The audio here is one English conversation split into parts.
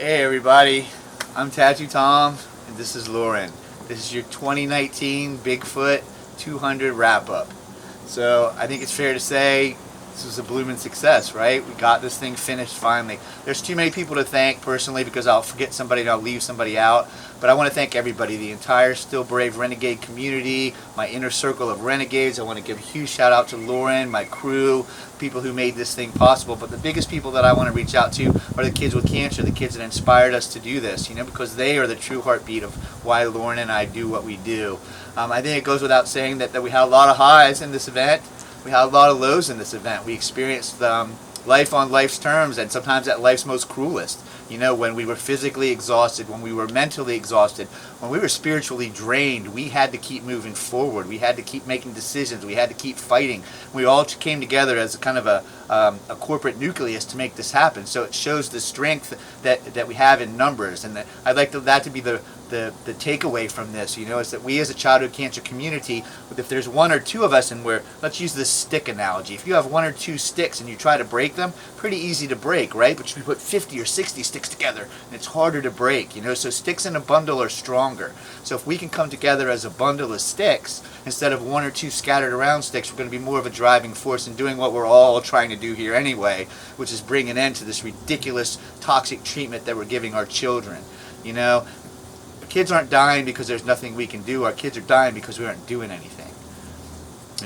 Hey everybody, I'm Tattoo Tom, and this is Loren. This is your 2019 Bigfoot 200 wrap-up. So I think it's fair to say this was a blooming success, right? We got this thing finished finally. There's too many people to thank personally because I'll forget somebody and I'll leave somebody out. But I want to thank everybody, the entire Still Brave Renegade community, my inner circle of renegades. I want to give a huge shout out to Loren, my crew, people who made this thing possible. But the biggest people that I want to reach out to are the kids with cancer, the kids that inspired us to do this, because they are the true heartbeat of why Loren and I do what we do. I think it goes without saying that we had a lot of highs in this event. We had a lot of lows in this event. We experienced life on life's terms, and sometimes at life's most cruelest. When we were physically exhausted, when we were mentally exhausted, when we were spiritually drained, we had to keep moving forward. We had to keep making decisions. We had to keep fighting. We all came together as a kind of a corporate nucleus to make this happen. So it shows the strength that we have in numbers, and I'd like that to be the takeaway from this, is that we as a childhood cancer community, if there's one or two of us, and let's use this stick analogy. If you have one or two sticks and you try to break them, pretty easy to break, right? But you put 50 or 60 sticks together, and it's harder to break, So sticks in a bundle are stronger. So if we can come together as a bundle of sticks, instead of one or two scattered around sticks, we're going to be more of a driving force in doing what we're all trying to do here anyway, which is bring an end to this ridiculous toxic treatment that we're giving our children, Kids aren't dying because there's nothing we can do. Our kids are dying because we aren't doing anything.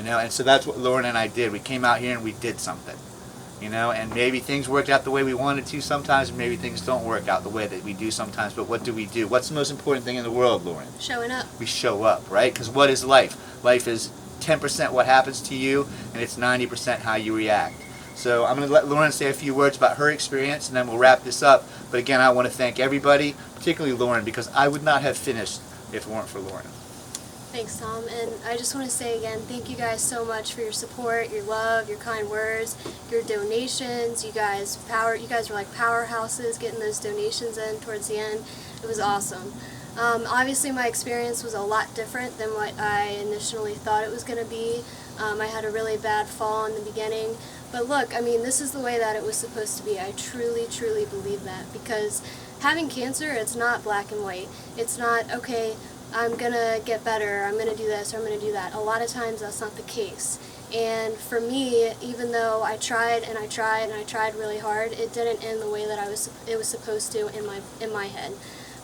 And so that's what Loren and I did. We came out here and we did something. And maybe things worked out the way we wanted to sometimes, and maybe things don't work out the way that we do sometimes. But what do we do? What's the most important thing in the world, Loren? Showing up. We show up, right? Because what is life? Life is 10% what happens to you, and it's 90% how you react. So I'm going to let Loren say a few words about her experience, and then we'll wrap this up. But again, I want to thank everybody, particularly Loren, because I would not have finished if it weren't for Loren. Thanks, Tom. And I just want to say again, thank you guys so much for your support, your love, your kind words, your donations. You guys were like powerhouses getting those donations in towards the end. It was awesome. Obviously, my experience was a lot different than what I initially thought it was going to be. I had a really bad fall in the beginning. But look, this is the way that it was supposed to be. I truly, truly believe that. Because having cancer, it's not black and white. It's not, okay, I'm going to get better, I'm going to do this, or I'm going to do that. A lot of times that's not the case. And for me, even though I tried and I tried and I tried really hard, it didn't end the way that it was supposed to in my head.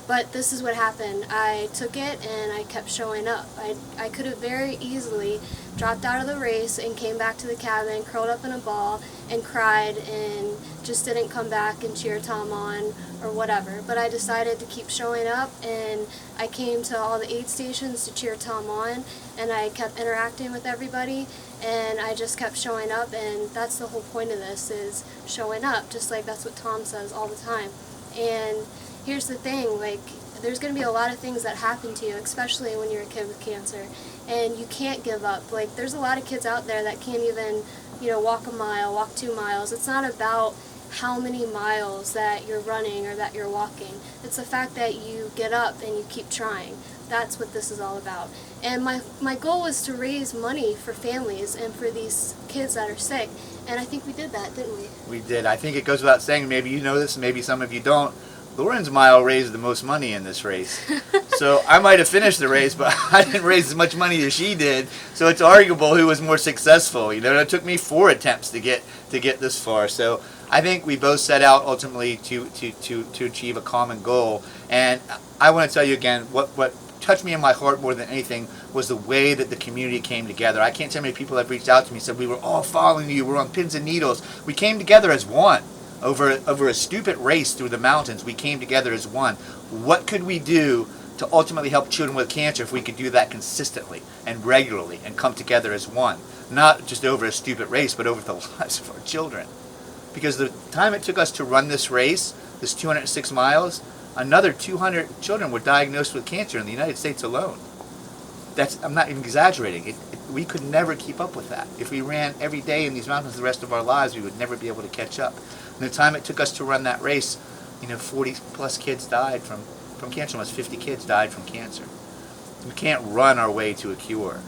But this is what happened. I took it and I kept showing up. I could have very easily dropped out of the race and came back to the cabin, curled up in a ball, and cried and just didn't come back and cheer Tom on or whatever. But I decided to keep showing up, and I came to all the aid stations to cheer Tom on, and I kept interacting with everybody, and I just kept showing up, and that's the whole point of this, is showing up, just like that's what Tom says all the time. And here's the thing, there's going to be a lot of things that happen to you, especially when you're a kid with cancer, and you can't give up. There's a lot of kids out there that can't even, walk a mile, walk 2 miles. It's not about how many miles that you're running or that you're walking. It's the fact that you get up and you keep trying. That's what this is all about. And my goal was to raise money for families and for these kids that are sick, and I think we did that, didn't we? We did. I think it goes without saying, maybe you know this, maybe some of you don't, Loren's mile raised the most money in this race. So I might have finished the race, but I didn't raise as much money as she did. So it's arguable who was more successful. It took me 4 attempts to get this far. So I think we both set out ultimately to achieve a common goal. And I want to tell you again, what touched me in my heart more than anything was the way that the community came together. I can't tell how many people have reached out to me and said, we were all following you, we're on pins and needles. We came together as one. Over a stupid race through the mountains, we came together as one. What could we do to ultimately help children with cancer if we could do that consistently and regularly and come together as one? Not just over a stupid race, but over the lives of our children. Because the time it took us to run this race, this 206 miles, another 200 children were diagnosed with cancer in the United States alone. I'm not even exaggerating. We could never keep up with that. If we ran every day in these mountains the rest of our lives, we would never be able to catch up. And the time it took us to run that race, 40 plus kids died from cancer. Almost 50 kids died from cancer. We can't run our way to a cure.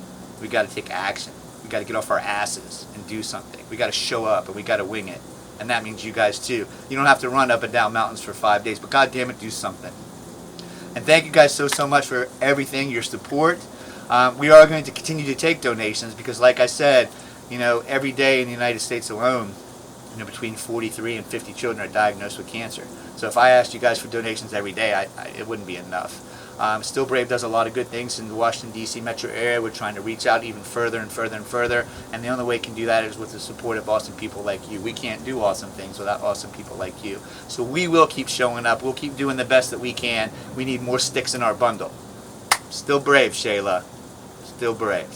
We got to take action. We got to get off our asses and do something. We got to show up, and we got to wing it. and that means you guys too. You don't have to run up and down mountains for 5 days, but God damn it, do something. And thank you guys so much for everything, your support. We are going to continue to take donations because, like I said, every day in the United States alone, between 43 and 50 children are diagnosed with cancer. So if I asked you guys for donations every day, it wouldn't be enough. Still Brave does a lot of good things in the Washington, D.C. metro area. We're trying to reach out even further and further and further, and the only way we can do that is with the support of awesome people like you. We can't do awesome things without awesome people like you. So we will keep showing up. We'll keep doing the best that we can. We need more sticks in our bundle. Still Brave, Shayla. Still Brave.